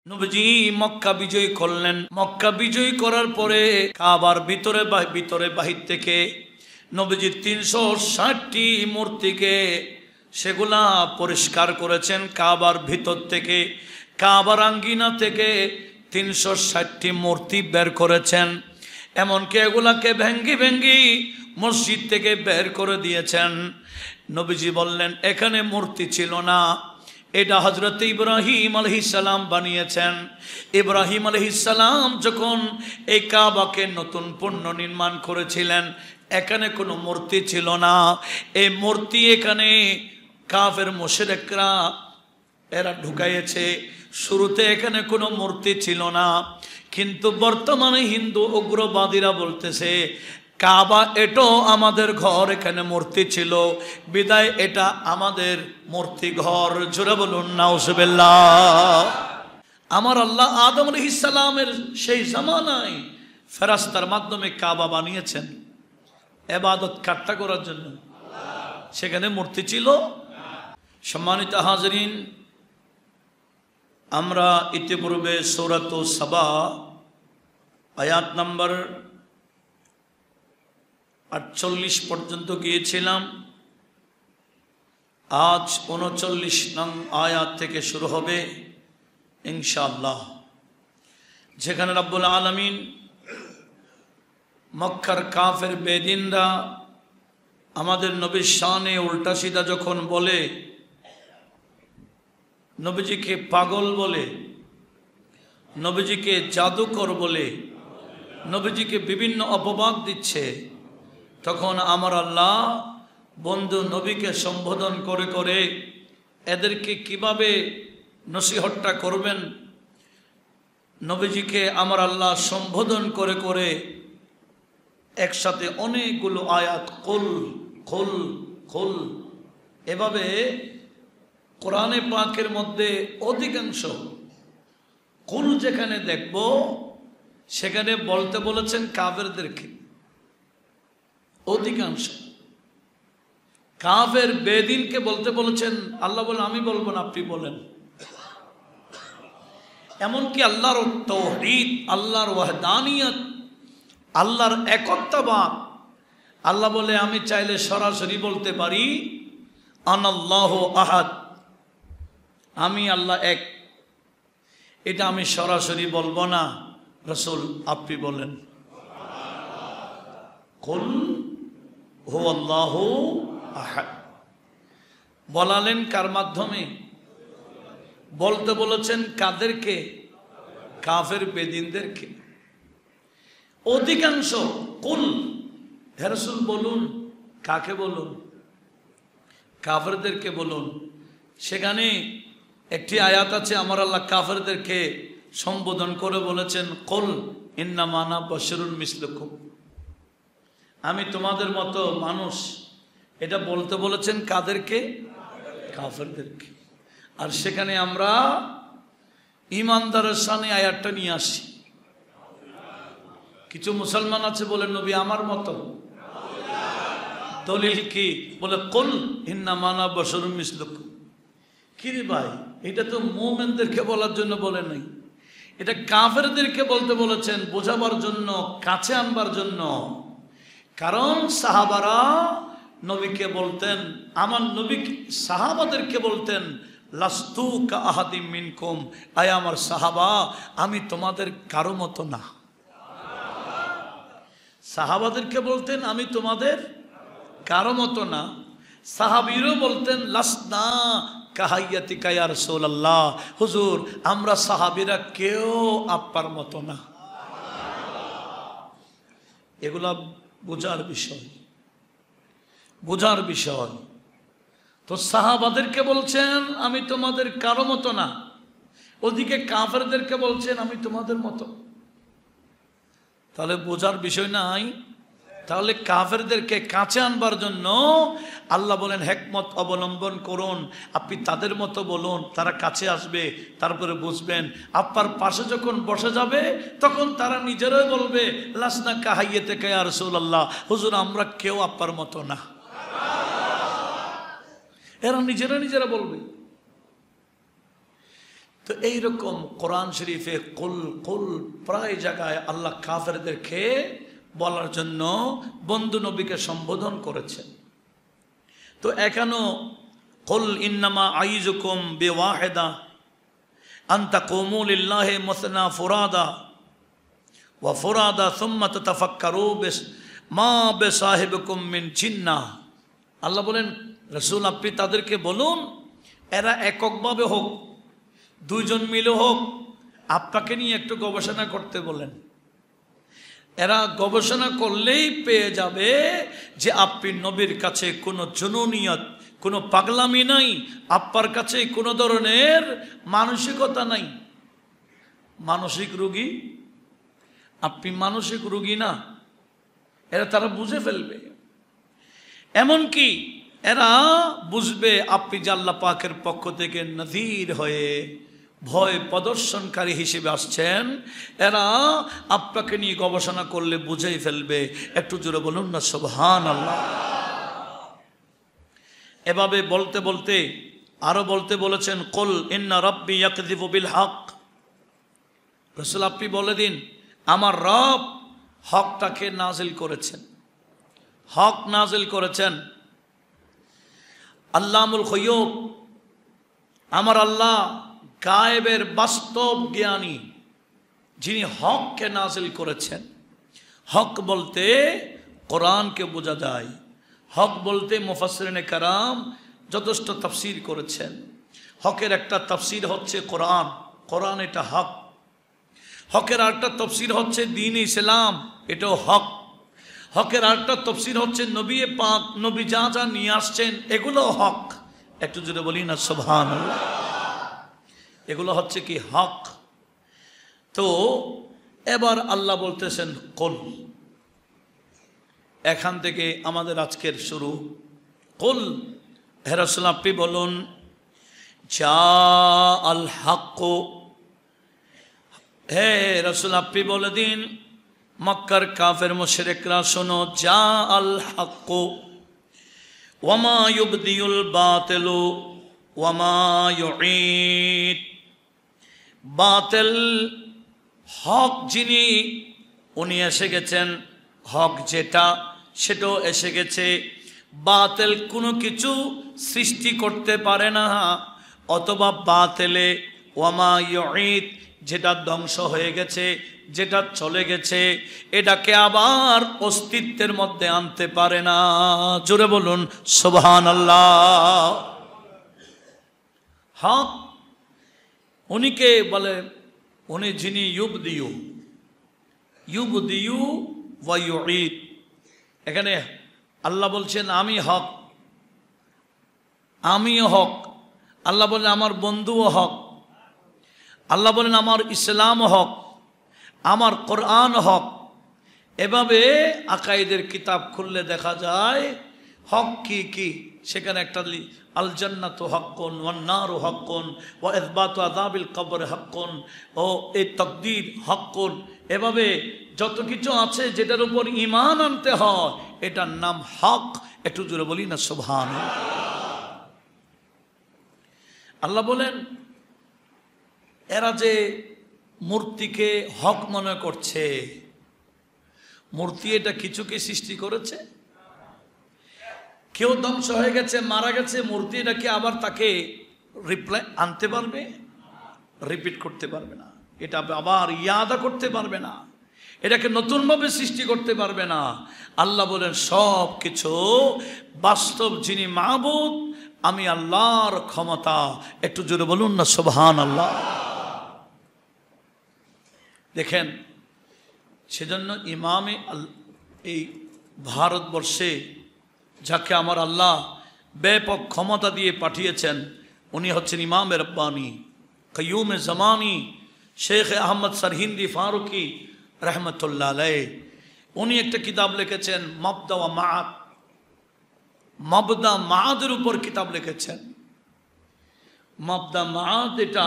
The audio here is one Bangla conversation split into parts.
নবীজি মক্কা বিজয় করলেন। মক্কা বিজয় করার পরে কাবার ভিতরে বাহির থেকে নবীজি 360টি মূর্তিকে সেগুলা পরিষ্কার করেছেন। কাবার ভিতর থেকে, কাবার আঙ্গিনা থেকে 360টি মূর্তি বের করেছেন। এমনকি এগুলাকে ভেঙ্গি মসজিদ থেকে বের করে দিয়েছেন। নবীজি বললেন এখানে মূর্তি ছিল না, এটা হযরত ইব্রাহিম আলাইহিস সালাম বানিয়েছেন। ইব্রাহিম আলাইহিস সালাম যখন এই কাবাকে নতুন পুনর্নির্মাণ করেছিলেন, এখানে কোনো মূর্তি ছিল না। এই মূর্তি এখানে কাফের মুশরিকরা এরা ঢুকাইয়েছে। শুরুতে এখানে কোনো মূর্তি ছিল না, কিন্তু বর্তমানে হিন্দু উগ্রবাদীরা বলতেছে কাবা এটাও আমাদের ঘর, এখানে মূর্তি ছিল বিদায় এটা আমাদের মূর্তি ঘর। জোরে বলুন নাউজুবিল্লাহ। আমার আল্লাহ আদম আলাইহিস সালামের সেই জামানায় ফেরেশতার মাধ্যমে কাবা বানিয়েছেন ইবাদত কাট্টা করার জন্য। সেখানে মূর্তি ছিল। সম্মানিত হাজরিন, আমরা ইতিপূর্বে সূরাত সাবা আয়াত নাম্বার 48 পর্যন্ত গিয়েছিলাম। আজ 39 নং আয়াত থেকে শুরু হবে ইনশাআল্লাহ, যেখানে রব্বুল আলামিন মক্কার কাফের বেদিনরা আমাদের নবীর শানে উল্টা সিধা যখন বলে, নবীজিকে পাগল বলে, নবীজিকে জাদুকর বলে, নবীজিকে বিভিন্ন অপবাদ দিচ্ছে, তখন আমার আল্লাহ বন্ধু নবীকে সম্বোধন করে করে এদেরকে কিভাবে নসিহতটা করবেন, নবীজিকে আমার আল্লাহ সম্বোধন করে করে একসাথে অনেকগুলো আয়াত কুল কুল কুল এভাবে কোরআনে পাকের মধ্যে অধিকাংশ কুল যেখানে দেখব সেখানে বলতে বলেছেন কাফেরদেরকে। অধিকাংশ কাফের বেদিনকে বলতে বলেছেন। আল্লাহ বলেন আমি বলবো না, আপনি বলেন। এমনকি আল্লাহর তাওহীদ, আল্লাহর ওয়াহদানিয়ত, আল্লাহর একত্ববাদ, আল্লাহ বলে আমি চাইলে সরাসরি বলতে পারি আনাল্লাহু আহাদ, আমি আল্লাহ এক। এটা আমি সরাসরি বলবো না, রাসূল আপনি বলেন কুল হুয়াল্লাহু আহাদ। বলালেন কার মাধ্যমে? বলতে বলেছেন কাদেরকে? কাফের বেদিনদেরকে। অধিকাংশ কুল হে রাসূল বলুন, কাকে বলুন? কাফেরদেরকে বলুন। সেখানে একটি আয়াত আছে আমার আল্লাহ কাফেরদেরকে সম্বোধন করে বলেছেন কুল ইন্নামা আনা বাশারুন মিসলুকুম, আমি তোমাদের মতো মানুষ। এটা বলতে বলেছেন কাদেরকে? কাফেরদেরকে। আর সেখানে আমরা ঈমানদারের সামনে আয়াতটা নিয়ে আসি। কিছু মুসলমান আছে বলে নবী আমার মতো। দলিল কি? বলে কুল ইন্নামা আনা বাশারুন মিসলুকুম। কি রে ভাই, এটা তো মুমিনদেরকে বলার জন্য বলে নাই, এটা কাফেরদেরকে বলতে বলেছেন, বোঝাবার জন্য, কাছে আনবার জন্য। কারণ সাহাবারা নবীকে বলতেন, আমার নবী সাহাবাদেরকে বলতেন লাস্তু কা আহাদিম মিনকুম, আয় আমার সাহাবা আমি তোমাদের কারো মতো না। সাহাবাদেরকে বলতেন আমি তোমাদের কারো মতো না। সাহাবীরও বলতেন লাসনা কাহাইয়াতিকা ইয়া রাসূলুল্লাহ, হুজুর আমরা সাহাবীরা কেউ আপনার মতো না। এগুলা বোঝার বিষয়, বোঝার বিষয়। তো সাহাবাদেরকে বলছেন আমি তোমাদের কারো মতো না, ওদিকে কাফেরদেরকে বলছেন আমি তোমাদের মতো। তাহলে বোঝার বিষয় নাই। তাহলে কাফেরদেরকে কাছে আনবার জন্য আল্লাহ বলেন হিকমত অবলম্বন করুন, আপনি তাদের মতো বলুন, তারা কাছে আসবে, তারপরে বুঝবেন। আপনার পাশে যখন বসে যাবে তখন তারা নিজেরাই বলবে লাসনা কাহাইয়াতিকা ইয়া রাসূলুল্লাহ, হুজুর আমরা কেউ আপনার মতো না। এরা নিজেরা নিজেরা বলবে। তো এইরকম কোরআন শরীফে কুল কুল প্রায় জায়গায় আল্লাহ কাফেরদেরকে বলার জন্য বন্ধু নবীকে সম্বোধন করেছেন। তো এখানেও কুল ইন্নামা আইজুকুম বিওয়াহিদা আন তাকুমু লিল্লাহি মুসনা ফুরাদা ওয়া ফুরাদা সুম্মা তাতাফাক্কারু মা বিসাহিবিকুম মিন জিন্নাহ। আল্লাহ বলেন, রাসূল আপনি তাদেরকে বলুন এরা এককভাবে হোক, দুইজন মিলে হোক, আপনাকে নিয়ে একটু গবেষণা করতে বলেন। এরা গবেষণা করলেই পেয়ে যাবে যে আপনি নবীর কাছে কোনো জুনুনিয়ত, কোনো পাগলামি নাই, আপনার কাছে কোনো ধরনের মানসিকতা নাই। মানসিক রোগী আপনি, মানসিক রোগী না, এরা তারা বুঝে ফেলবে। এমনকি এরা বুঝবে আপনি যে আল্লাহ পাকের পক্ষ থেকে নযীর হয়ে ভয় প্রদর্শনকারী হিসেবে আসছেন। এরা আপনাকে নিয়ে গবেষণা করলে বুঝেই ফেলবে। একটু জোরে বলুন না সুবহানাল্লাহ। এভাবে বলতে বলতে আরো বলতে বলেছেন, কুল ইন্না রাব্বি ইয়াকযিবু বিল হক। রাসূল আপনি বলে দিন আমার রব হকটাকে নাজিল করেছেন, হক নাজিল করেছেন। আল্লামুল গায়ব, আমার আল্লাহ গায়েবের বাস্তব জ্ঞানী, যিনি হককে নাজিল করেছেন। হক বলতে কোরআনকে বোঝা যায়। হক বলতে মুফাসসিরিনে কেরাম যথেষ্ট তাফসীর করেছেন। হকের একটা তাফসীর হচ্ছে কোরআন, কোরআন এটা হক। হকের আরেকটা তাফসীর হচ্ছে দ্বীন ইসলাম, এটাও হক। হকের আরেকটা তাফসীর হচ্ছে নবী পাক, নবী যা যা নিয়ে আসছেন এগুলো হক। একটু জোরে বলি না সুবহানাল্লাহ। এগুলো হচ্ছে কি হক। তো এবার আল্লাহ বলতেছেন কুল, এখান থেকে আমাদের আজকের শুরু। কুল, হে রাসূল আপনি বলুন জা আল হক। হে রাসূল আপনি বলে দিন মক্কার কাফের মুশরিকরা শোনো, জা আল হক ওয়া মা ইউবদিউল বাতিলু ওয়া মা ইউঈদ। বাতিল, হক যিনি উনি এসে গেছেন, হক যেটা সেটাও এসে গেছে। বাতিল কোনো কিছু সৃষ্টি করতে পারে না, অথবা বাতিলে ওয়া মা ইউঈদ, যেটা ধ্বংস হয়ে গেছে, যেটা চলে গেছে, এটাকে আবার অস্তিত্বের মধ্যে আনতে পারে না। জোরে বলুন সুবহানাল্লাহ। হক উনিকে বলে, উনি যিনি ইউবদিউ ওয়া ইউঈদ। এখানে আল্লাহ বলছেন আমি হক, আমিও হক। আল্লাহ বলেন আমার বন্ধুও হক। আল্লাহ বলেন আমার ইসলাম হক, আমার কোরআন হক। এভাবে আকাইদের কিতাব খুললে দেখা যায় হক কি কি। সেখানে একটা আল জান্নাতু হাক্কুন ওয়ান নারু হাক্কুন ওয়া ইসবাতু আযাবিল কবর হাক্কুন ও এই তাকদীর হাক্কুন। এভাবে যত কিছু আছে যেটার উপর ঈমান আনতে হয় এটার নাম হক। একটু জোরে বলি না সুবহানাল্লাহ। আল্লাহ বলেন এরা যে মূর্তিকে হক মনে করছে, মূর্তি এটা কিছুকে সৃষ্টি করেছে? কেউ ধ্বংস হয়ে গেছে, মারা গেছে, মূর্তি এটাকে আবার তাকে রিপ্লাই আনতে পারবে? রিপিট করতে পারবে না। এটা আবার ইয়াদা করতে পারবে না, এটাকে নতুনভাবে সৃষ্টি করতে পারবে না। আল্লাহ বলেন সব কিছু বাস্তব যিনি মাবুদ আমি আল্লাহর ক্ষমতা। একটু জোরে বলুন না সুবহানাল্লাহ। দেখেন সেজন্য ইমামে এই ভারতবর্ষে যাকে আমার আল্লাহ ব্যাপক ক্ষমতা দিয়ে পাঠিয়েছেন উনি হচ্ছেন ইমামে রব্বানি কাইয়ুমে জামানি শেখ আহমদ সরহিন্দি ফারুকি রহমতুল্লাহ আলাইহ। উনি একটা কিতাব লিখেছেন মাবদা ওয়া মাআদ, মাবদা মাআদের উপর কিতাব লিখেছেন। মাবদা মাআদ এটা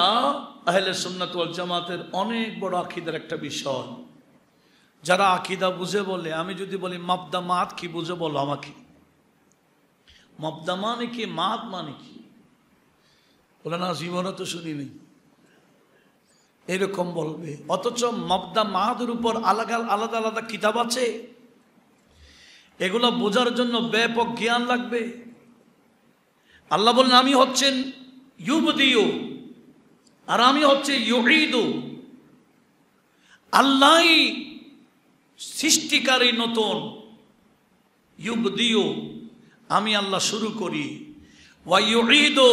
আহলে সুন্নাত ওয়াল জামাতের অনেক বড় আকীদার একটা বিষয়। যারা আকীদা বুঝে বলে, আমি যদি বলি মাবদা মাআদ কি বুঝে বলো আমাকে, মাবদা মানে কি, মাআদ মানে কি? বলে না জীবনে তো শুনি নেই। এরকম বলবে। অথচ মবদা মাহাদের উপর আলাদা আলাদা আলাদা কিতাব আছে, এগুলো বোঝার জন্য ব্যাপক জ্ঞান লাগবে। আল্লাহ বললেন আমি হচ্ছেন ইউবদিউ আর আমি হচ্ছে ইউঈদু। আল্লাহই সৃষ্টিকারী নতুন, ইউবদিউ আমি আল্লাহ শুরু করি, ওয়া ইউঈদু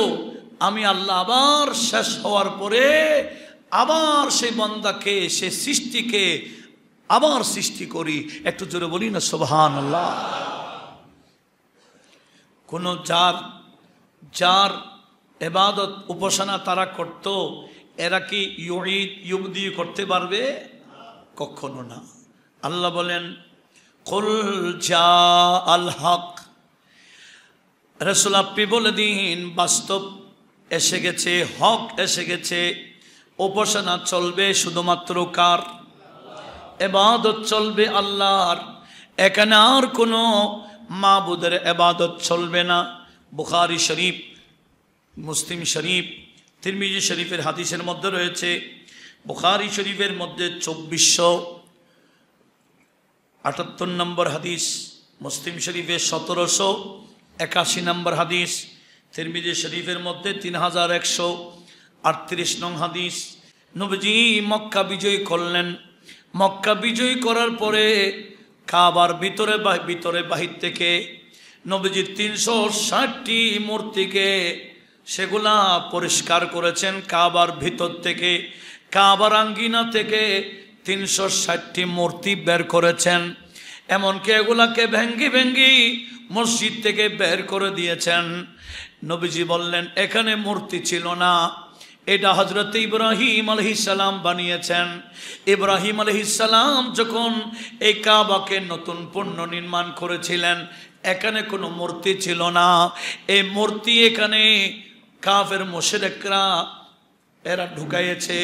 আমি আল্লাহ আবার শেষ হওয়ার পরে আবার সেই বান্দাকে সে সৃষ্টিকে আবার সৃষ্টি করি। একটু জোরে বলি না সুবহানাল্লাহ। কোন যার ইবাদত উপাসনা তারা করত, এরা কি ইউবদি করতে পারবে? কখনো না। আল্লাহ বলেন কুল জা আল হক, রাসূল আপনি বলে দিন বাস্তব এসে গেছে, হক এসে গেছে। উপাসনা চলবে শুধুমাত্র কার? ইবাদত চলবে আল্লাহর। এখানে আর কোনো মাবুদের ইবাদত চলবে না। বুখারী শরীফ, মুসলিম শরীফ, তিরমিজি শরীফের হাদিসের মধ্যে রয়েছে। বুখারী শরীফের মধ্যে 2478 নম্বর হাদিস, মুসলিম শরীফে 1781 নম্বর হাদিস, তিরমিজি শরীফের মধ্যে 3138 নং হাদিস। নবীজি মক্কা বিজয় করলেন। মক্কা বিজয় করার পরে কাবার ভিতরে বাহির থেকে নবীজি 360টি মূর্তিকে সেগুলা পরিষ্কার করেছেন। কাবার ভিতর থেকে, কাবার আঙ্গিনা থেকে 360টি মূর্তি বের করেছেন। এমনকি এগুলাকে ভেঙ্গি মসজিদ থেকে বের করে দিয়েছেন। নবীজি বললেন এখানে মূর্তি ছিল না, এটা হযরত ইব্রাহিম আলাইহিস সালাম বানিয়েছেন। ইব্রাহিম আলাইহিস সালাম যখন এই কাবাকে নতুন পুনর্নির্মাণ করেছিলেন, এখানে কোনো মূর্তি ছিল না। এই মূর্তি এখানে কাফের মুশরিকরা এরা ঢুকাইয়েছে।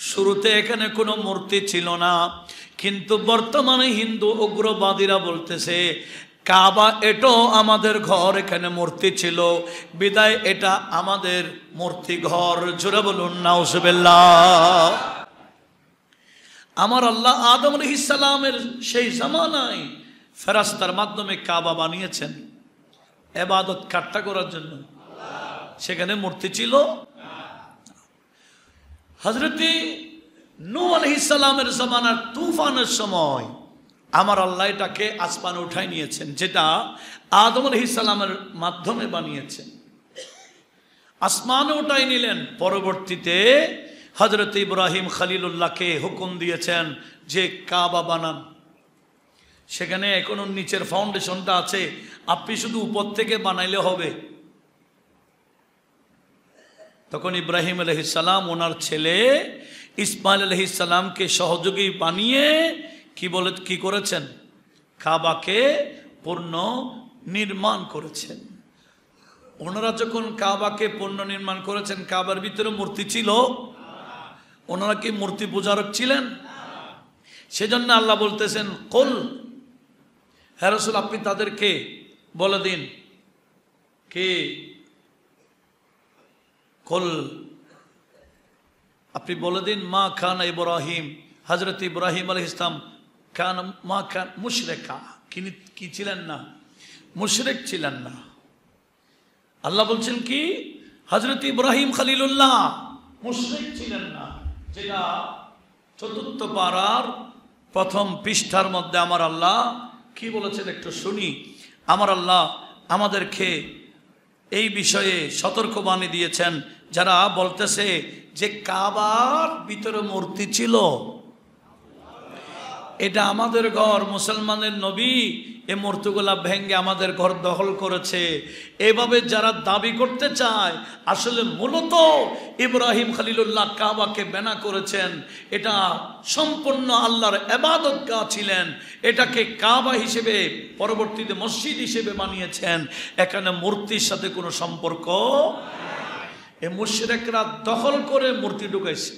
শুরুতে এখানে কোনো মূর্তি ছিল না, কিন্তু বর্তমানে হিন্দু উগ্রবাদীরা বলতেছে কাবা এটাও আমাদের ঘর, এখানে মূর্তি ছিল বিদায় এটা আমাদের মূর্তি ঘর। জোরে বলুন নাউজুবিল্লাহ। আমার আল্লাহ আদম আলাইহিস সালামের সেই জামানায় ফেরেশতার মাধ্যমে কাবা বানিয়েছেন ইবাদত কাট্টা করার জন্য। সেখানে মূর্তি ছিল। হযরত নূহ আলাইহিস সালামের জামানার তুফানের সময় আমার আল্লাহ এটাকে আসমানে উঠাই নিয়েছেন, যেটা আদম আলাইহিস সালামের মাধ্যমে বানিয়েছেন। আসমানে উঠাই নিলেন। পরবর্তীতে হযরত ইব্রাহিম খলিলুল্লাহকে হুকুম দিয়েছেন যে কাবা বানান। সেখানে এখনো নিচের ফাউন্ডেশনটা আছে, আপনি শুধু উপর থেকে বানাইলে হবে। তখন ইব্রাহিম আলাইহিস সালাম ওনার ছেলে ইসমাইল আলাইহিস সালামকে সহযোগী বানিয়ে কি করেছেন? কাবাকে পূর্ণ নির্মাণ করেছেন। ওনারা যখন কাবাকে পূর্ণ নির্মাণ করেছেন, কাবার ভিতরে মূর্তি ছিল? ওনারা কি মূর্তি পূজারক ছিলেন? সেজন্য আল্লাহ বলতেছেন কুল, হে রাসূল আপনি তাদেরকে বলে দিন কি কুল, আপনি বলে দিন মা খান ইব্রাহিম, হযরত ইব্রাহিম আলাইহিস সালাম খান মা খান মুশরিকা, কি ছিলেন না? মুশরিক ছিলেন না। আল্লাহ বলছেন কি হযরত ইব্রাহিম খলিলুল্লাহ মুশরিক ছিলেন না, যেটা ৪র্থ পারার ১ম পৃষ্ঠার মধ্যে আমার আল্লাহ কি বলেছেন একটু শুনি। আমার আল্লাহ আমাদেরকে এই বিষয়ে সতর্কবাণী দিয়েছেন। যারা বলতেছে যে কাবার ভিতরে মূর্তি ছিল, এটা আমাদের ঘর, মুসলমানের নবী এই মূর্তিগুলা ভেঙ্গে আমাদের ঘর দখল করেছে, এভাবে যারা দাবি করতে চায়, আসলে মূলত ইব্রাহিম খলিলুল্লাহ কাবাকে বেনা করেছেন। এটা সম্পূর্ণ আল্লাহর ইবাদতগাহ ছিলেন। এটাকে কাবা হিসেবে পরবর্তীতে মসজিদ হিসেবে বানিয়েছেন। এখানে মূর্তির সাথে কোনো সম্পর্ক। এই মুশরিকরা দখল করে মূর্তি ঢুকাইছে।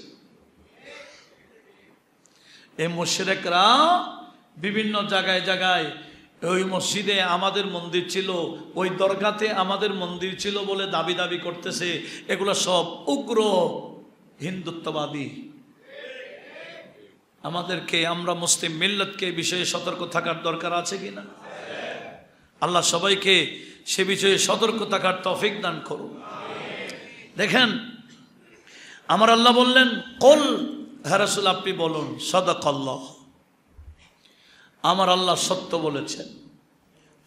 এই মুশরিকরা বিভিন্ন জায়গায় ওই মসজিদে আমাদের মন্দির ছিল, ওই দরগাতে আমাদের মন্দির ছিল বলে দাবি করতেছে। এগুলো সব উগ্র হিন্দুত্ববাদী। আমাদেরকে, আমরা মুসলিম মিল্লাতকে বিষয়ে সতর্ক থাকার দরকার আছে কিনা? আল্লাহ সবাইকে সে বিষয়ে সতর্ক থাকার তৌফিক দান করুন। দেখেন, আমার আল্লাহ বললেন, কুল, হে রাসূল আপনি বলুন, সাদাকাল্লাহ, আমার আল্লাহ সত্য বলেছেন।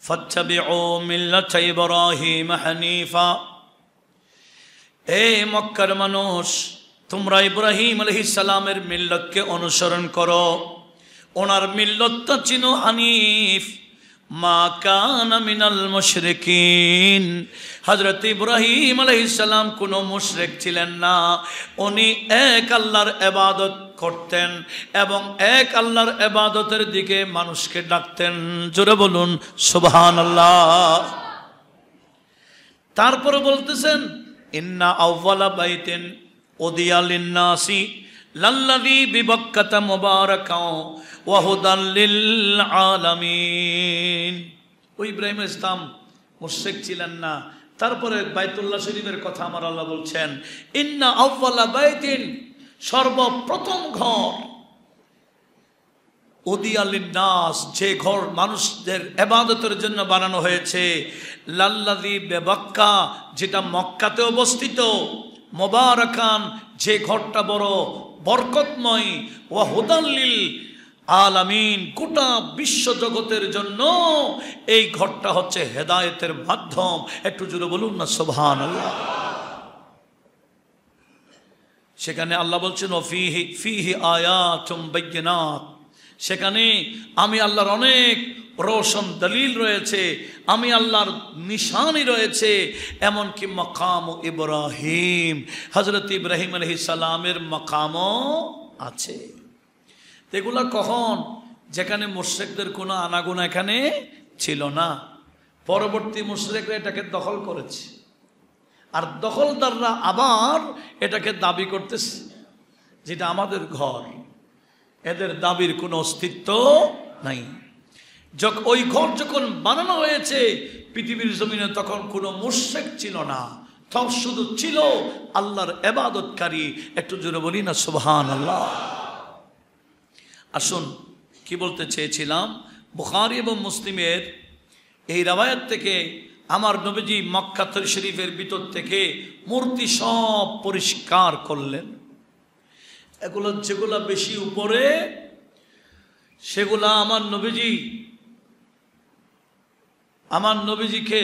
ফাত্তাবিউ মিল্লাতা ইব্রাহিম হানিফা, এই মক্কার মানুষ, তোমরা ইব্রাহিম আলাইহিস সালামের মিল্লতকে অনুসরণ করো। ওনার মিল্লতটা ছিল হানিফ, মা কানা মিনাল মুশরিকিন। হযরত ইব্রাহিম আলাইহিস সালাম কোনো মুশরিক ছিলেন না। উনি এক আল্লাহর ইবাদত করতেন এবং এক আল্লাহর ইবাদতের দিকে মানুষকে ডাকতেন। জোরে বলুন সুবহানাল্লাহ। তারপরে বলতেছেন, ইন্না আউওয়ালা বাইতিন উদিয়া লিন-নাসি লাল্লাযী বিবাক্কাতা মুবারাকাও ওয়া হুদাল লিল আলামিন। ওই ইব্রাহিম ইসলাম মুশরিক ছিলেন না। তারপরে বাইতুল্লাহ শরীফের কথা আমার আল্লাহ বলছেন, ইন্না আউওয়ালা বাইতিন, সর্বপ্রথম ঘর, উদিয়া লিন-নাস, যে ঘর মানুষদের ইবাদতের জন্য বানানো হয়েছে, লাল্লাযী বিবাক্কা, যেটা মক্কাতে অবস্থিত, মুবারাকান, যে ঘরটা বড় বরকতময়, ওয়া হুদাল লিল আলামিন, গোটা বিশ্ব জগতের জন্য এই ঘরটা হচ্ছে হেদায়েতের মাধ্যম। একটু জোরে বলুন না সুবহানাল্লাহ। সেখানে আল্লাহ বলছেন, ফিহি ফিহি আয়াতুম বাইয়িনাত, সেখানে আমি আল্লাহর অনেক রোশন দলিল রয়েছে, আমি আল্লাহর নিশানি রয়েছে, এমনকি মাকাম ইব্রাহিম, হযরত ইব্রাহিম আলাইহিস সালামের মাকামও আছে। এগুলা কখন? যেখানে মুশরিকদের কোনো আনাগোনা এখানে ছিল না। পরবর্তী মুশরিকরা এটাকে দখল করেছে, আর দখলদাররা আবার এটাকে দাবি করতেছে যেটা আমাদের ঘর। এদের দাবির কোনো অস্তিত্ব নাই। ওই ঘর যখন বানানো হয়েছে পৃথিবীর জমিনে, তখন কোনো মুশরিক ছিল না, তখন শুধু ছিল আল্লাহর ইবাদতকারী। একটু জোরে বলি না সুবহানাল্লাহ। আসুন, কি বলতে চেয়েছিলাম, বুখারী এবং মুসলিমের এই রাওয়ায়াত থেকে আমার নবীজি মক্কা শরীফের ভিতর থেকে মূর্তি সব পরিষ্কার করলেন। এগুলো যেগুলা বেশি উপরে, সেগুলা আমার নবীজিকে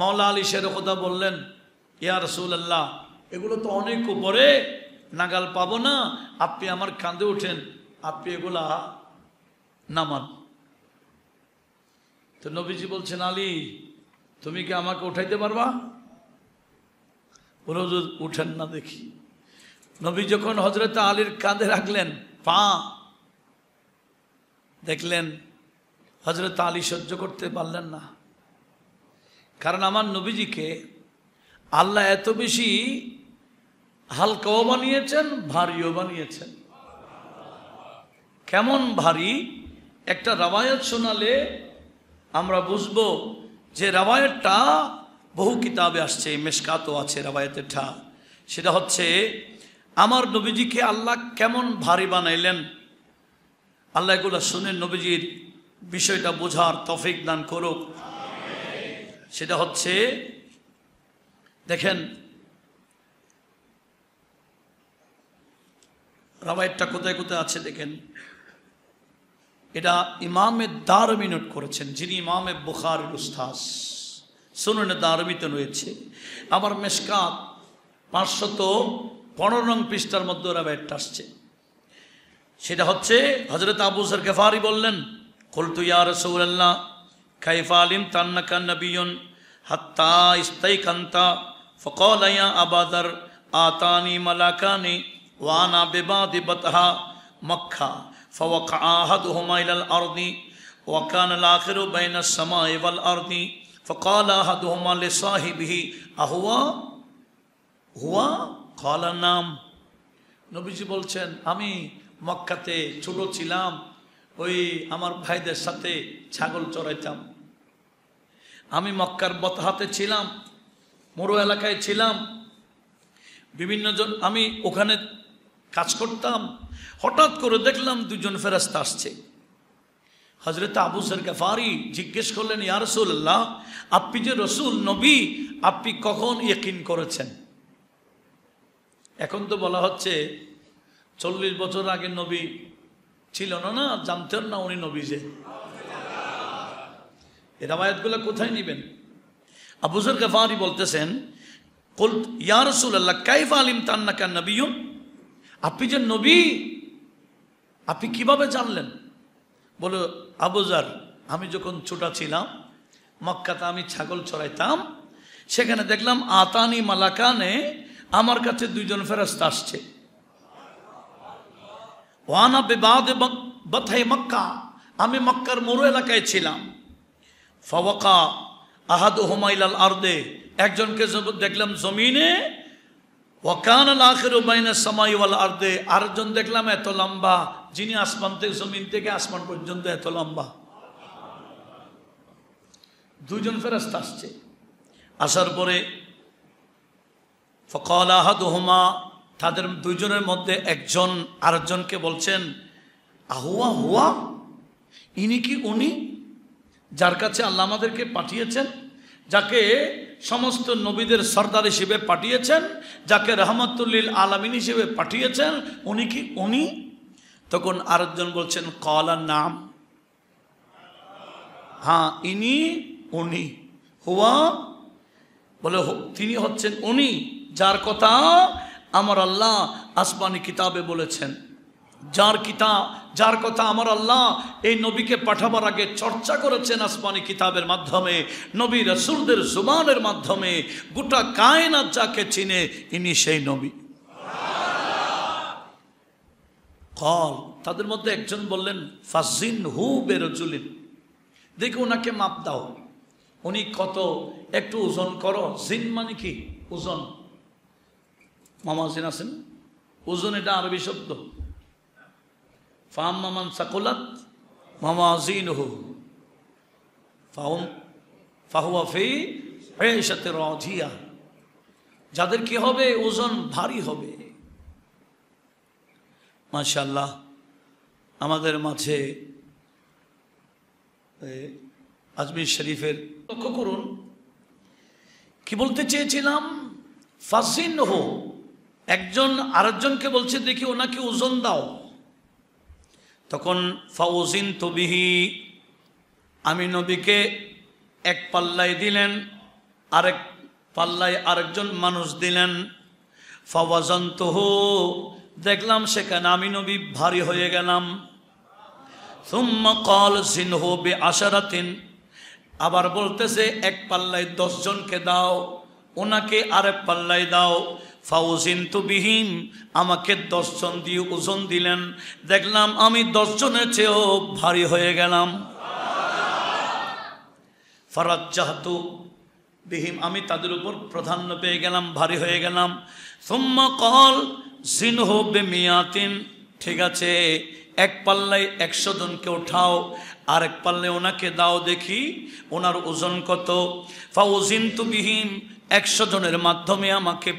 মাওলা আলী শের খোদা বললেন, ইয়া রাসূলুল্লাহ, এগুলো তো অনেক উপরে, নাগাল পাবো না, আপনি আমার কাঁধে ওঠেন, আপনি এগুলা নামান। তো নবীজি বলছেন, আলী, তুমি কি আমাকে উঠাইতে পারবা? বলে, হুজুর উঠেন না দেখি। নবী যখন হযরত আলীর কাঁধে রাখলেন পা, দেখলেন হযরত আলী সহ্য করতে পারলেন না। কারণ আমার নবীজিকে আল্লাহ এত বেশি হালকাও বানিয়েছেন, ভারীও বানিয়েছেন। কেমন ভারী? একটা রাওয়ায়াত শোনালে আমরা বুঝবো যে রাওয়ায়াতটা বহু কিতাবে আসছে, মিশকাতও আছে রাওয়ায়াতটা। সেটা হচ্ছে, আমার নবীজিকে আল্লাহ কেমন ভারী বানাইলেন। আল্লাহ এগুলো শুনে নবীজির বিষয়টা বোঝার তৌফিক দান করুক। সেটা হচ্ছে, দেখেন রাওয়ায়াতটা কোথায় কোথায় আছে দেখেন। এটা ইমামে দারমি নোট করেছেন, যিনি ইমামে বুখারীর উস্তাদ। সুনানে দারমিতে রয়েছে। আমার মিশকাত 515 নং পৃষ্ঠার মধ্যে রাওয়ায়াতটা আসছে। সেটা হচ্ছে, হযরত আবু যর গফারি বললেন, কুলতু ইয়া রাসূলুল্লাহ কাইফা আলিমতা আন্নাকা নাবিয়্যুন হাত্তা ইস্তাইকানতা ফাকালা ইয়া আবা যর আতানি মালাকানি ওয়া আনা বিবাদি বাতহা মক্কা ফাওয়াকা আহাদুহুমা ইলাল আরদি ওয়া কানা আল আখিরু বাইনাস সামাই ওয়াল আরদি ফাকালা আহাদুহুমা লিসাহিবিহি আহুয়া হুয়া ক্বালা নাম। নবীজি বলছেন, আমি মক্কাতে ছোট ছিলাম, ওই আমার ভাইদের সাথে ছাগল চড়াইতাম। আমি মক্কার বতহাতে ছিলাম, মরু এলাকায় ছিলাম, বিভিন্ন জন আমি ওখানে কাজ করতাম। হঠাৎ করে দেখলাম দুজন ফেরেশতা আসছে। হযরত আবু যর গফারি জিজ্ঞেস করলেন, ইয়া রাসূলুল্লাহ, আপনি যে রসুল নবী, আপনি কখন ইয়াকিন করেছেন? এখন তো বলা হচ্ছে 40 বছর আগে নবী ছিল না, জানতেন না উনি নবী। যে এই রাওয়ায়াতগুলো কোথায় নেবেন? আবু যর গফারি বলতেছেন, কুল ইয়া রাসূলুল্লাহ কাইফা আলিমতা আন্নাকা নবিয়্যুন, আপনি যে নবী আপনি কিভাবে জানলেন? বলে, আবু যর, আমি যখন ছোট ছিলাম মক্কাতে আমি ছাগল চড়াইতাম, সেখানে দেখলাম আতানি মালাকানে, আমার কাছে দুইজন ফেরেশতা আসছে। ওয়ানা বিবাদে বাথাই মক্কা, আমি মক্কার মরু এলাকায় ছিলাম। ফাওয়াকা আহাদুহুমা ইলাল আরদে, একজনকে দেখলাম জমিনে, ওয়াকানাল আখিরু বাইনাস সামাই ওয়াল আরদে, আরেকজন দেখলাম এত লম্বা, যিনি আসমান থেকে জমিন থেকে আসমান পর্যন্ত এত লম্বা। দুইজন ফেরেশতা আসছে। আসার পরে ফাকালা আহাদুহুমা, তাদের দুইজনের মধ্যে একজন আরেকজনকে বলছেন, আহুয়া হুয়া, ইনি কি উনি যার কাছে আল্লাহ আমাদেরকে পাঠিয়েছেন, যাকে সমস্ত নবীদের সর্দার হিসেবে পাঠিয়েছেন, যাকে রহমতুল লিল আলামিন হিসেবে পাঠিয়েছেন, উনি কি উনি? তখন আরেকজন বলছেন, ক্বালা নাম, হ্যাঁ ইনি উনি। হুয়া, বলে তিনি হচ্ছেন উনি যার কথা আমার আল্লাহ আসমানি কিতাবে বলেছেন, যার কথা আমার আল্লাহ এই নবীকে পাঠাবার আগে চর্চা করেছেন আসমানি কিতাবের মাধ্যমে, নবী রাসূলদের জুবানের মাধ্যমে, গোটা কায়নাত যাকে চিনে ইনি সেই নবী। কল, তাদের মধ্যে একজন বললেন, ফাজিন হু বেরজুলিন, দেখো ওনাকে মাপ দাও, উনি কত, একটু ওজন করো। জিন মানে কি? ওজন। মামাজিন আছেন, ওজন এটা আরবি শব্দ। ফাম্মা মান সাকুলাত মাওয়াজিনুহু ফাহুয়া ফি ঈশাতির রাদিয়া, যাদের কি হবে, ওজন ভারী হবে। মাশাআল্লাহ, আমাদের মাঝে আজমির শরীফের, লক্ষ্য করুন কি বলতে চেয়েছিলাম, ফাজিন হো, একজন আরেকজনকে বলছে দেখি ওনাকে ওজন দাও। তখন ফাউজিন তবিহি, আমি নবীকে এক পাল্লায় দিলেন, আরেক পাল্লায় আরেকজন মানুষ দিলেন। ফাওয়াজানতুহু, দেখলাম সেখানে আমি নবী ভারী হয়ে গেলাম। সুম্মা ক্বাল জিনহু বিআশারাতিন, আবার বলতেছে এক পাল্লায় 10 জনকে দাও, ওনাকে আরেক পাল্লায় দাও। ফাউজিনতু বিহিম, আমাকে 10 জন দিয়ে ওজন দিলেন, দেখলাম আমি 10 জনের চেয়েও ভারী হয়ে গেলাম। ফারাজ্জাহতু বিহিম, আমি তাদের উপর প্রাধান্য পেয়ে গেলাম, ভারী হয়ে গেলাম। সুম্মা ক্বাল জিনহু বিমিয়াতিন, ঠিক আছে এক পাল্লায় 100 জনকে উঠাও, আরেক পাল্লায় ওনাকে দাও, দেখি ওনার ওজন কত। ফাউজিনতু বিহিম, 100 জনের মাধ্যমে আমাকে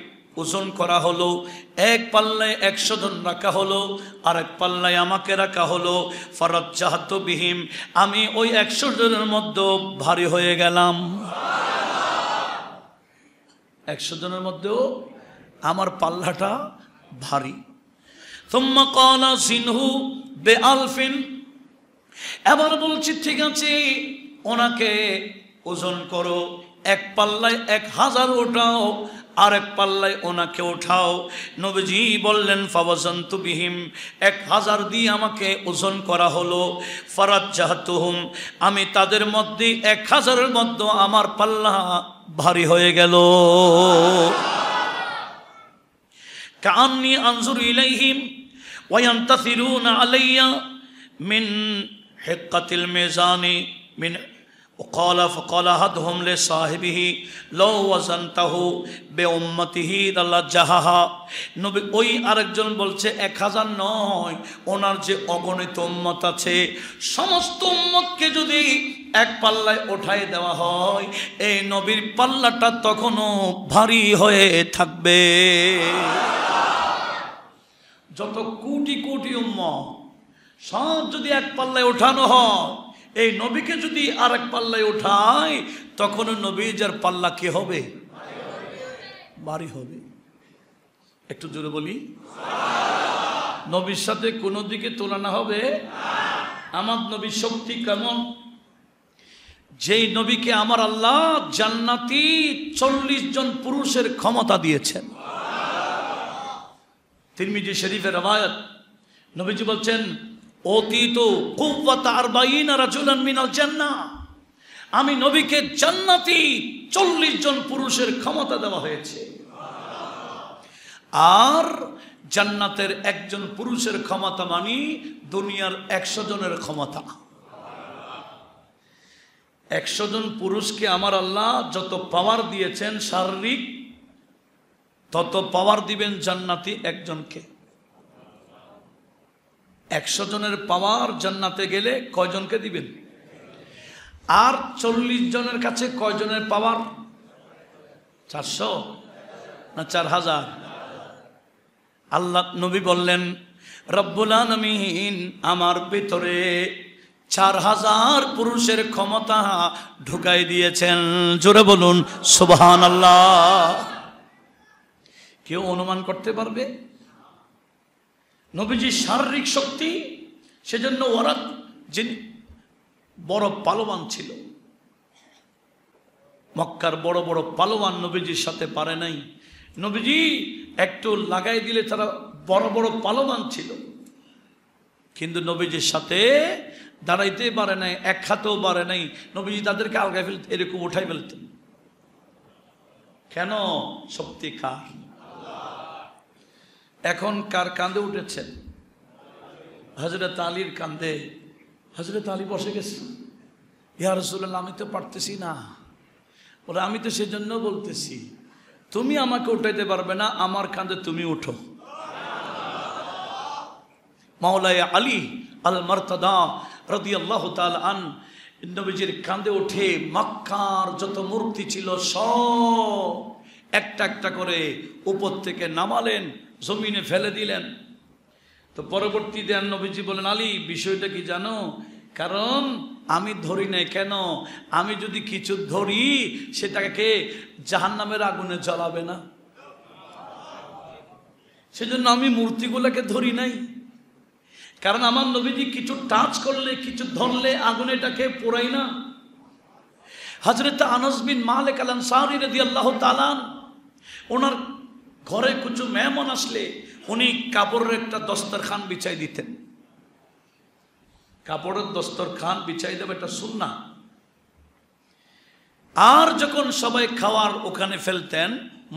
ওজন করা হলো, এক পাল্লায় 100 জন রাখা হলো, আরেক পাল্লায় আমাকে রাখা হলো। ফারাজ্জাহতু বিহিম, আমি ওই 100 জনের মধ্যে ভারী হয়ে গেলাম। 100 জনের মধ্যেও আমার পাল্লাটা ভারী। সুম্মা ক্বালা জিনহু বিআলফিন, এবার বলছি ঠিক আছে ওনাকে ওজন করো, এক পাল্লায় 1000 ওঠাও, আরেক পাল্লায় ওনাকে ওঠাও। নবীজি বললেন ফাওয়াজানতু বিহিম, 1000 দিয়ে আমাকে ওজন করা হলো। ফারাজ্জাহতুহুম, আমি তাদের মধ্যে 1000-এর মধ্যে আমার পাল্লা ভারী হয়ে গেল। কাআন্নী আনজুরু ইলাইহিম ওয়া ইয়ানতাসিরুনা আলাইয়া মিন হিক্কাতিল মিজানি মিন فقال أحدهم لصاحبه لو وزنته بأمته للجحها, নবী ওই আরেকজন বলছে 1000 নয়, ওনার যে অগণিত উম্মত আছে সমস্ত উম্মতকে যদি এক পাল্লায় ওঠায় দেওয়া হয়, এই নবীর পাল্লাটা তখনও ভারী হয়ে থাকবে। যত কোটি কোটি উম্মত সব যদি এক পাল্লায় ওঠানো হয়, এই নবীকে যদি আর এক পাল্লায় ওঠায়, তখন নবীর পাল্লা কি হবে? ভারী হবে। একটু জোরে বলি, নবীর সাথে কোন দিকে তুলনা হবে? আমার নবীর শক্তি কেমন? যেই নবীকে আমার আল্লাহ জান্নাতি 40 জন পুরুষের ক্ষমতা দিয়েছেন। তিরমিজি শরীফের রওয়ায়াত, নবীজি বলছেন, অতীত কুওয়াত 40 রাজুলান মিনাল জান্নাহ, আমি নবীকে জান্নাতি 40 জন পুরুষের ক্ষমতা দেওয়া হয়েছে। আর জান্নাতের একজন পুরুষের ক্ষমতা মানি দুনিয়ার 100 জনের ক্ষমতা। 100 জন পুরুষকে আমার আল্লাহ যত পাওয়ার দিয়েছেন শারীরিক, তত পাওয়ার দিবেন জান্নাতি একজনকে। 100 জনের পাওয়ার জান্নাতে গেলে কয়জনকে দিবেন? আর 40 জনের কাছে কয়জনের পাওয়ার? 400 না 4000? আল্লাহ নবী বললেন, রব্বুল আলামিন আমার ভিতরে 4000 পুরুষের ক্ষমতা ঢুকাই দিয়েছেন। জোরে বলুন সুবহানাল্লাহ। কেউ অনুমান করতে পারবে? নবীজির শারীরিক শক্তি, সেজন্য ওরা যিনি বড় পালোয়ান ছিল, মক্কার বড় বড় পালোয়ান নবীজির সাথে পারে নাই। নবীজি একটু লাগাই দিলে তারা বড় বড় পালোয়ান ছিল, কিন্তু নবীজির সাথে দাঁড়াইতে পারে নাই, এক হাতেও পারে নাই। নবীজি তাদেরকে আলগায় ফেলতেন, এরকম উঠাই ফেলতেন। কেন? শক্তি কার? এখন কার কাঁধে উঠেছেন? হযরত আলীর কাঁধে। হযরত আলী বসে গেছে, ইয়া রাসূলুল্লাহ আমি তো পারতেছি না। বলে, আমি তো সেজন্য বলতেছি, তুমি আমাকে উঠাইতে পারবে না, আমার কাঁধে তুমি উঠো। মাওলানা আলী আল মারতাদা রাদিয়াল্লাহু তাআলা আন নবীজির কাঁধে উঠে মক্কার যত মূর্তি ছিল সব একটা একটা করে উপর থেকে নামালেন, জমিনে ফেলে দিলেন। তো পরবর্তীতে নবীজি বলেন, আলী বিষয়টা কি জানো? কারণ আমি ধরি নাই। কেন? আমি যদি কিছু ধরি সেটাকে জাহান্নামের আগুনে জ্বালাবে না, সেজন্য আমি মূর্তিগুলোকে ধরি নাই। কারণ আমার নবীজি কিছু টাচ করলে, কিছু ধরলে আগুনেটাকে পোড়াই না। হযরত আনাস বিন মালিক আল আনসারী রাদিয়াল্লাহু তাআলা, ওনার ঘরে কিছু মেহমান আসলে উনি কাপড়ের একটা দস্তরখান বিছাই দিতেন। কাপড়ের দস্তরখান বিছাই দেবে, এটা সুন্নাহ। আর যখন সবাই খাওয়ার ওখানে ফেলতেন,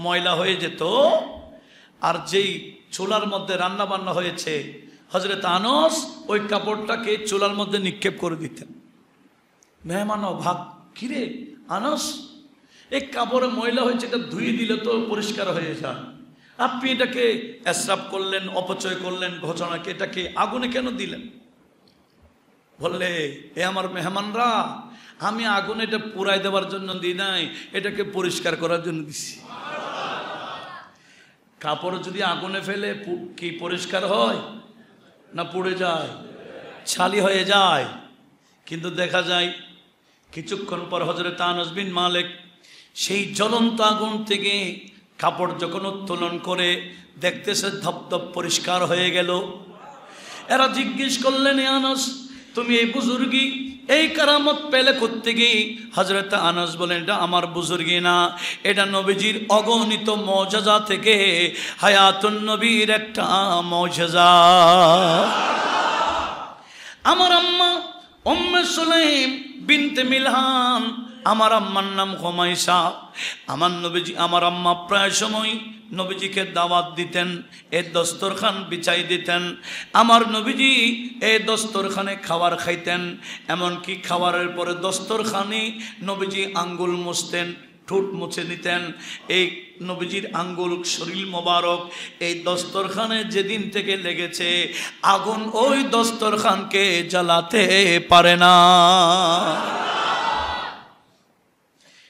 ময়লা হয়ে যেত। আর যেই চুলার মধ্যে রান্না বান্না হয়েছে, হযরত আনাস ওই কাপড়টাকে চুলার মধ্যে নিক্ষেপ করে দিতেন। মেহমান অভাব, কিরে আনাস, এই কাপড়ে ময়লা হয়েছে, এটা ধুয়ে দিলে তো পরিষ্কার হয়ে যায়, আপনি এটাকে এসরাফ করলেন, অপচয় করলেন, ঘোষণাকে এটাকে আগুনে কেন দিলেন? বললে, এ আমার মেহমানরা, আমি আগুনে এটা পুরাই দেওয়ার জন্য দিই নাই, এটাকে পরিষ্কার করার জন্য দিছি। কাপড় যদি আগুনে ফেলে কি পরিষ্কার হয় না পুড়ে যায়? ছালি হয়ে যায়। কিন্তু দেখা যায় কিছুক্ষণ পর হযরত আনাস বিন মালিক সেই জ্বলন্ত আগুন থেকে কাপড় যখন উত্তোলন করে দেখতেছে ধপধপ পরিষ্কার হয়ে গেল। এরা জিজ্ঞেস করলেন, আনাস তুমি এই বুজুর্গি, এই কারামত পেলে করতে গিয়ে? হযরত আনাস বলেন, এটা আমার বুজুর্গি না, এটা নবীজির অগণিত মুজিজা থেকে হায়াতুন নবীর একটা মুজিজা। আমার আম্মা উম্মে সুলাইম বিনতে মিলহান, আমার আম্মার নাম হুমায়সা। আমার নবীজি, আমার আম্মা প্রায় সময় নবীজিকে দাওয়াত দিতেন, এই দস্তরখান বিছাই দিতেন। আমার নবীজি এই দস্তরখানে খাবার খাইতেন। এমনকি খাবারের পরে দস্তরখানে নবীজি আঙ্গুল মুছতেন, ঠোঁট মুছে নিতেন। এই নবীজির আঙ্গুল, শরীর মোবারক এই দস্তরখানে যেদিন থেকে লেগেছে, আগুন ওই দস্তরখানকে জ্বালাতে পারে না।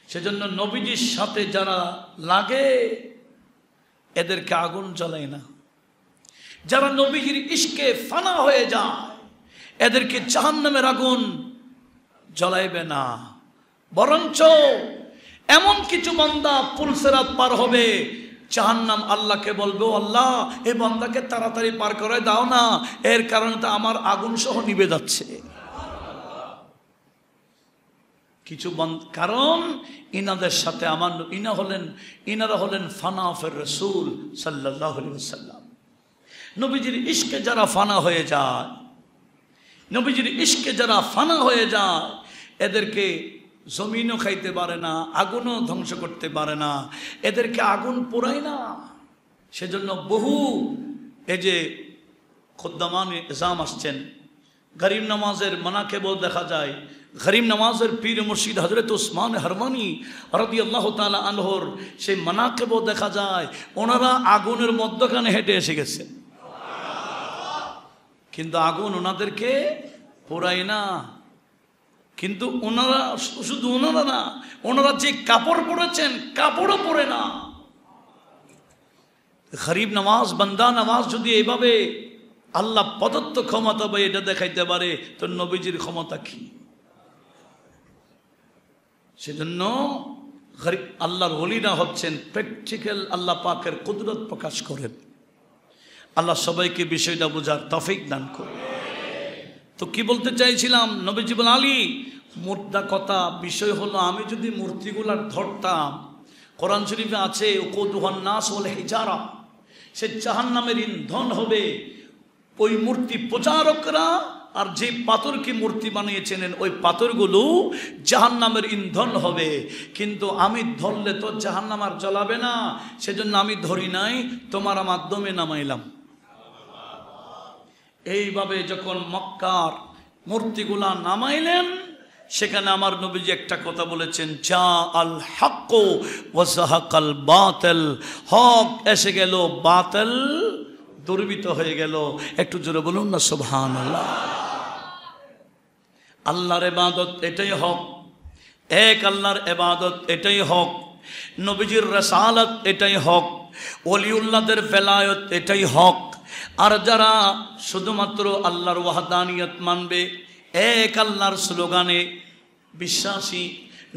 সেজন্য নবীজির সাথে যারা লাগে এদেরকে আগুন জ্বলায় না। যারা নবীজির ইশকে ফানা হয়ে যায় এদেরকে জাহান্নামের আগুন জ্বলাইবে না, বরঞ্চ এমন কিছু বান্দা পুলসিরাত পার হবে, জাহান্নাম আল্লাহকে বলবে, আল্লাহ এই বান্দাকে তাড়াতাড়ি পার করে দাও না, এর কারণে তো আমার আগুন সহ নিভে যাচ্ছে। কিছু কারণ ইনাদের সাথে আমার ইনারা হলেন ফানাফের রাসূল সাল্লাল্লাহু আলাইহি ওয়াসাল্লাম। নবীজির ইশকে যারা ফানা হয়ে যায়, নবীজির ইশকে যারা ফানা হয়ে যায়, এদেরকে জমিনও খাইতে পারে না, আগুনও ধ্বংস করতে পারে না, এদেরকে আগুন পোড়ায় না। সেজন্য বহু এই যে খুদ্দামান এজাম আসছেন, গরিব নামাজের মানাকেবও দেখা যায়। গরিব নামাজের পীর মুর্শিদ হযরত উসমান হারমানি রাদিয়াল্লাহু তাআলা আনহুর সেই মানাকেবও দেখা যায়, ওনারা আগুনের মধ্যখানে হেঁটে এসে গেছে, কিন্তু আগুন ওনাদেরকে পোড়ায় না। কিন্তু ওনারা শুধু ওনারা না, ওনারা যে কাপড় পরেছেন কাপড়ও পরে না। গরিব নামাজ, বান্দা নামাজ যদি এইভাবে আল্লাহ প্রদত্ত ক্ষমতা বা এটা দেখাইতে পারে, তো নবীজির ক্ষমতা কি? সেজন্য আল্লাহর ওলিরা হচ্ছেন প্র্যাকটিক্যাল আল্লাহ পাকের কুদরত প্রকাশ করেন। আল্লাহ সবাইকে বিষয়টা বোঝার তৌফিক দান করুন। তো কি বলতে চাইছিলাম, নবীজি বলেন আলী মুর্দা কথা বিষয় হলো, আমি যদি মূর্তিগুলার ধরতাম, কোরআন শরীফে আছে উকুদুহান নাস ওয়াল হিজারা, সে জাহান্নামের ইন্ধন হবে ওই মূর্তি প্রচারকরা, আর যে পাথরকে মূর্তি বানিয়েছেন ওই পাথরগুলো জাহান্নামের ইন্ধন হবে। কিন্তু আমি ধরলে তো জাহান্নাম আর জ্বলাবে না, সেজন্য আমি ধরি নাই, তোমার মাধ্যমে নামাইলাম। এইভাবে যখন মক্কার মূর্তিগুলা নামাইলেন, সেখানে আমার নবীজি একটা কথা বলেছেন, যা আল হক ওয়া যাহাকাল বাতিল, হক এসে গেল, বাতিল দুর্বৃত হয়ে গেল। একটু জোরে বলুন না সুবহানাল্লাহ। আল্লাহর ইবাদত এটাই হক, এক আল্লাহর ইবাদত এটাই হক, নবীজির রাসালাত এটাই হক, ওলিউল্লাহদের ভেলায়ত এটাই হক। আর যারা শুধুমাত্র আল্লাহর ওয়াহদানিয়ত মানবে, এক আল্লাহর স্লোগানে বিশ্বাসী,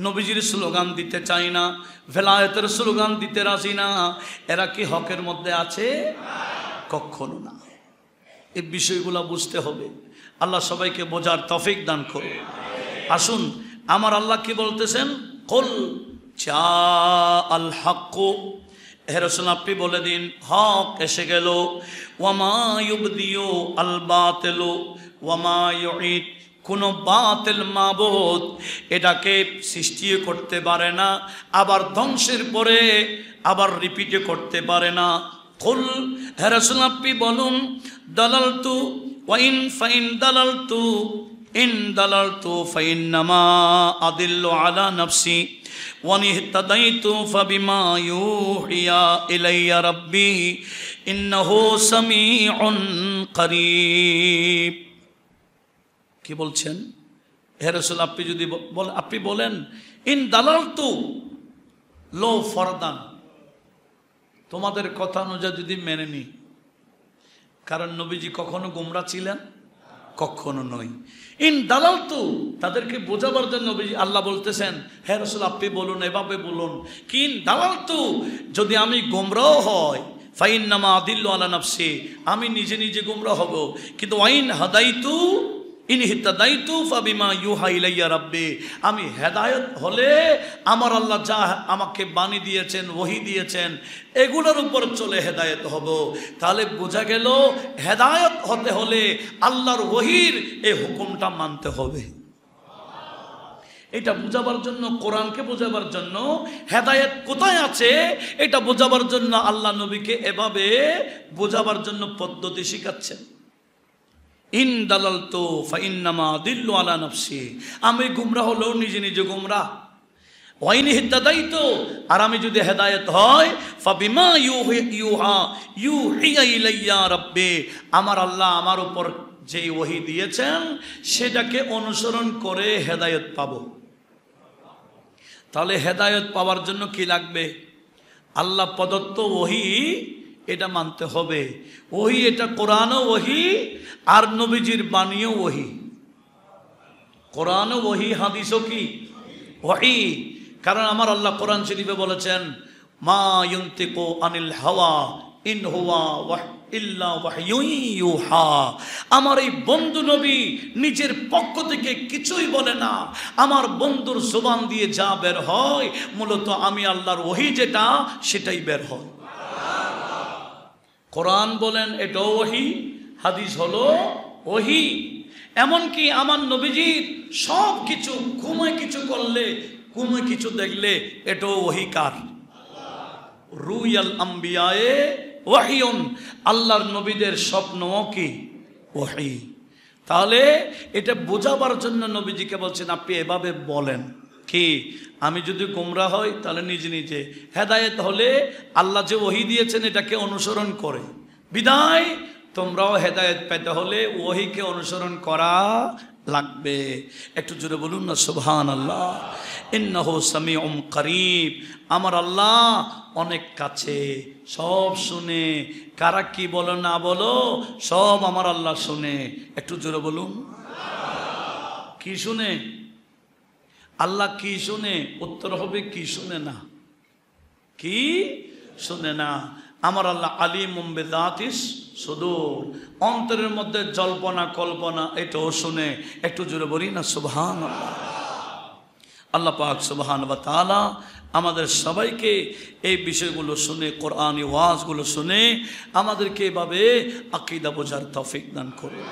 নবীজির স্লোগান দিতে চায় না, ভেলায়তের স্লোগান দিতে রাজি না, এরা কি হকের মধ্যে আছে? কখনো না। এই বিষয়গুলো বুঝতে হবে। আল্লাহ সবাইকে বোঝার তৌফিক দান করুন। আসুন, আমার আল্লাহ কি বলতেছেন, কুল জা আল হক, হে রাসূল আপনি বলে দিন হক এসে গেল, ওয়ামা ইউবদিউ আল বাতিল ওয়ামা ইউঈদ, কোনো বাতিল মাবুদ এটাকে সৃষ্টি করতে পারে না, আবার ধ্বংসের পরে আবার রিপিটে করতে পারে না। কুল, হে রাসূল আপনি বলুন, দালালতু ওয়া ইন ফাইন দালালতু ইন দালালতু ফাইন্নামা আদিল্লু আলা নাফসি ওয়া ইহতাদাইতু ফাবিমা ইউহিয়া ইলাইয়া রাব্বি ইন্নাহু সামিউন করিব। কি বলছেন হে রাসূল, আপনি যদি আপনি বলেন ইন দালালতু লো ফরদান, তোমাদের কথা অনুযায়ী যদি মেনে নি, কারণ নবীজি কখনো গোমরা ছিলেন? কখনো নয়। ইন দালালতু, তাদেরকে বোঝাবার জন্য নবীজি আল্লাহ বলতেছেন, হে রাসূল আপনি বলুন, এভাবে বলুন, কি ইন দালালতু, যদি আমি গোমরাও হয়, ফাইন্নামা আদিল্লু আলা নাফসি, আমি নিজে নিজে গোমরা হব। কিন্তু ওয়াইন হাদাইতু ইন হিতাদাইতু ফাবিমা ইউহা ইলাইয়া রাব্বি, আমি হেদায়েত হলে আমার আল্লাহ যা আমাকে বাণী দিয়েছেন, ওহী দিয়েছেন, এগুলোর উপর চলে হেদায়েত হব। তাহলে বোঝা গেল হেদায়েত হতে হলে আল্লাহর ওহীর এই হুকুমটা মানতে হবে। এটা বোঝাবার জন্য, কোরআনকে বোঝাবার জন্য, হেদায়েত কোথায় আছে এটা বোঝাবার জন্য আল্লাহ নবীকে এভাবে বোঝাবার জন্য পদ্ধতি শিখাচ্ছেন। ইন দালালতু ফাইন্নামা আদিল্লু আলা নাফসি, আমি গুমরা হলেও নিজে নিজে গুমরা। ওয়াইন হিতাদাইতু, আর আমি যদি হেদায়েত হয়, ফাবিমা ইউহিয়া ইলাইয়া রাব্বি, আমার আল্লাহ আমার উপর যে ওহী দিয়েছেন সেটাকে অনুসরণ করে হেদায়েত পাবো। তাহলে হেদায়েত পাওয়ার জন্য কি লাগবে? আল্লাহ প্রদত্ত ওহী এটা মানতে হবে। ওহি এটা কোরআনও ওহি আর নবীজির বাণীও ওহি। কোরআনও ওহি, হাদিসও কি ওহি। কারণ আমার আল্লাহ কোরআন শরীফে বলেছেন, মা ইয়ানতিকু আনিল হাওয়া ইন হুয়া ইল্লা ওয়াহয়ুন ইউহা। আমার এই বন্ধু নবী নিজের পক্ষ থেকে কিছুই বলে না, আমার বন্ধুর জবান দিয়ে যা বের হয় মূলত আমি আল্লাহর ওহি যেটা সেটাই বের হয়। কোরআন বলেন এটাও ওহি, হাদিস হলো ওহি। এমনকি আমার নবীজির সব কিছু, ঘুমে কিছু করলে, ঘুমে কিছু দেখলে এটাও ওহি। কার? রুয়াল আম্বিয়ায়ে ওয়াহিয়ুন, আল্লাহর নবীদের স্বপ্নও কি ওহি। তাহলে এটা বোঝাবার জন্য নবীজিকে বলছেন আপনি এভাবে বলেন কি, আমি যদি গোমরা হই তাহলে নিজে নিজে, হেদায়েত হলে আল্লাহ যে ওহি দিয়েছেন এটাকে অনুসরণ করে। বিদায় তোমরাও হেদায়েত পেতে হলে ওহিকে অনুসরণ করা লাগবে। একটু জোরে বলুন না সুবহানাল্লাহ। ইন্নাহু সামিউম করিব, আমার আল্লাহ অনেক কাছে, সব শুনে। কারা কি বলো না বলো সব আমার আল্লাহ শুনে। একটু জোরে বলুন। কি শুনে? আল্লাহ কি শুনে? উত্তর হবে কি শুনে না। কি শুনে না? আমার আল্লাহ আলিমুম বিযাতিস সুদূর, অন্তরের মধ্যে জল্পনা কল্পনা এটাও শুনে। একটু জোরে বলি না সুবহানাল্লাহ। আল্লাহ পাক সুবহানাহু ওয়া তাআলা আমাদের সবাইকে এই বিষয়গুলো শুনে, কোরআনি ওয়াজগুলো শুনে আমাদেরকে এভাবে আকীদা বোঝার তৌফিক দান করুন।